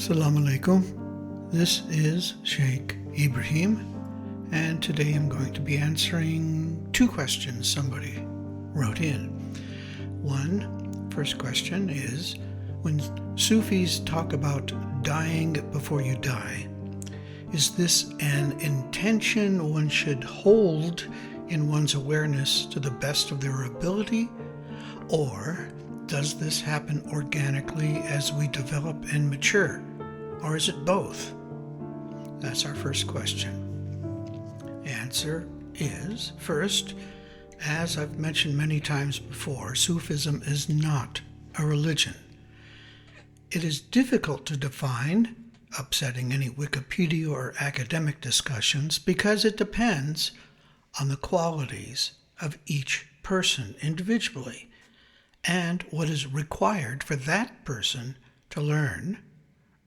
Salaam Alaykum. This is Shaykh Ibrahim, and today I'm going to be answering two questions somebody wrote in. First question is, when Sufis talk about dying before you die, is this an intention one should hold in one's awareness to the best of their ability, or does this happen organically as we develop and mature, or is it both? That's our first question. Answer is, first, as I've mentioned many times before, Sufism is not a religion. It is difficult to define, upsetting any Wikipedia or academic discussions, because it depends on the qualities of each person individually and what is required for that person to learn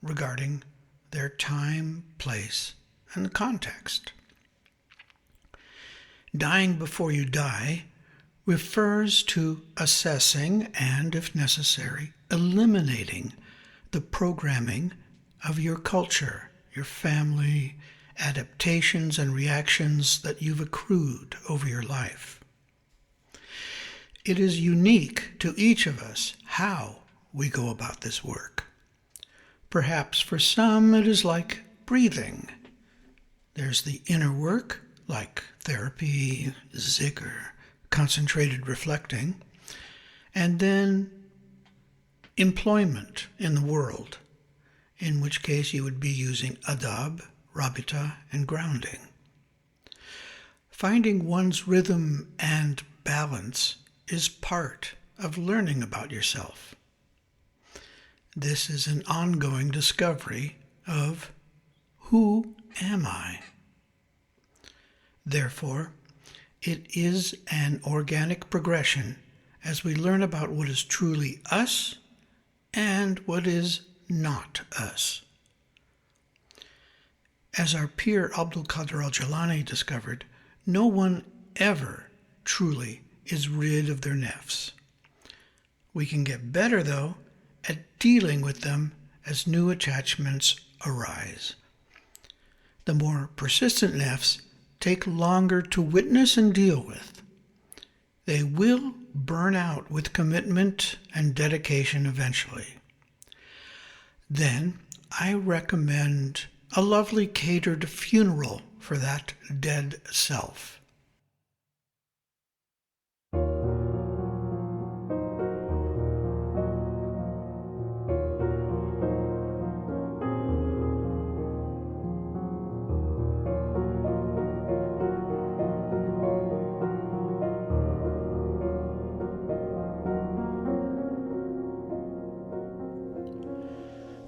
regarding their time, place, and context. Dying before you die refers to assessing and, if necessary, eliminating the programming of your culture, your family, adaptations and reactions that you've accrued over your life. It is unique to each of us how we go about this work. Perhaps for some it is like breathing. There's the inner work, like therapy, zikr, concentrated reflecting, and then employment in the world, in which case you would be using adab, rabita, and grounding. Finding one's rhythm and balance is part of learning about yourself. This is an ongoing discovery of who am I? Therefore, it is an organic progression as we learn about what is truly us and what is not us. As our peer Abdul Qadir al-Jilani discovered, no one ever truly is rid of their nafs. We can get better, though, at dealing with them as new attachments arise. The more persistent nafs take longer to witness and deal with. They will burn out with commitment and dedication eventually. Then I recommend a lovely catered funeral for that dead self.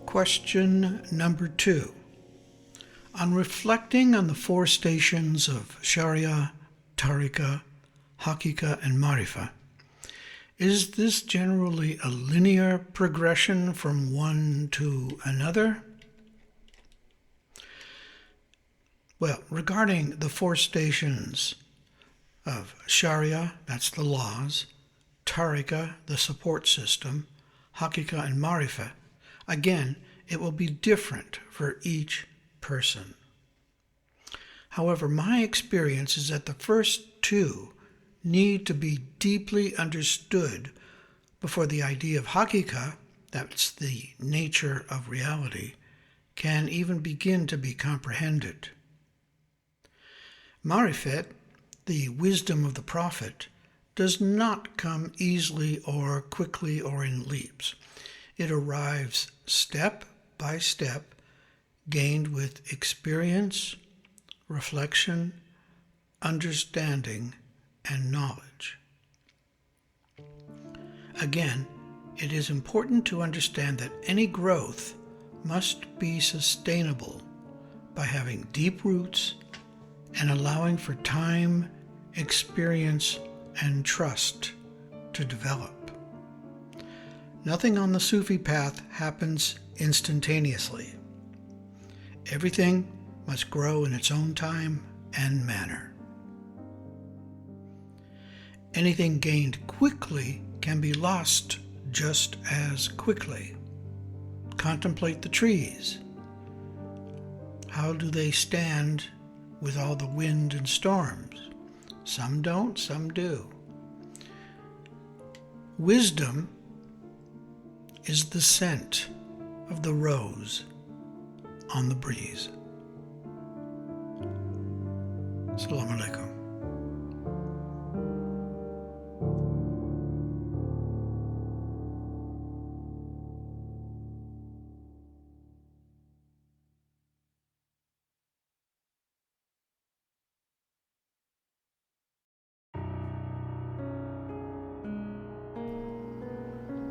Question number 2. On reflecting on the 4 stations of Sharia, Tariqa, Haqiqa, and Marifa, is this generally a linear progression from one to another? Well, regarding the 4 stations of Sharia, that's the laws, Tariqa, the support system, Haqiqa, and Marifa, again, it will be different for each person. However, my experience is that the first 2 need to be deeply understood before the idea of haqiqah, that's the nature of reality, can even begin to be comprehended. Marifat, the wisdom of the Prophet, does not come easily or quickly or in leaps. It arrives step by step, gained with experience, reflection, understanding, and knowledge. Again, it is important to understand that any growth must be sustainable by having deep roots and allowing for time, experience, and trust to develop. Nothing on the Sufi path happens instantaneously. Everything must grow in its own time and manner. Anything gained quickly can be lost just as quickly. contemplate the trees. How do they stand with all the wind and storms? Some don't, some do. Wisdom is the scent of the rose on the breeze. Salaam Alaykum.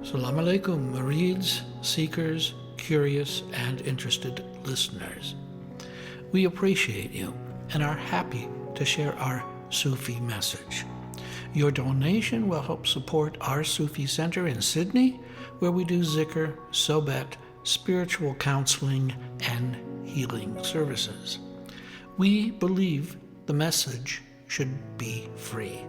Salaam Alaykum, murids, seekers, curious, and interested listeners. We appreciate you and are happy to share our Sufi message. Your donation will help support our Sufi Center in Sydney, where we do zikr, sohbet, spiritual counseling, and healing services. We believe the message should be free,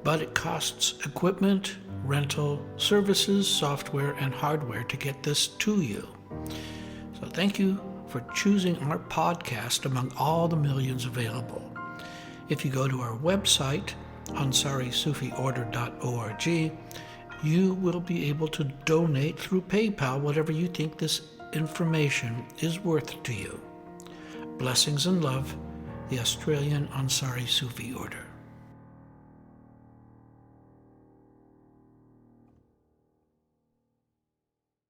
but it costs equipment, rental, services, software, and hardware to get this to you. So thank you for choosing our podcast among all the millions available. If you go to our website, ansarisufiorder.org, you will be able to donate through PayPal whatever you think this information is worth to you. Blessings and love, the Australian Ansari Sufi Order.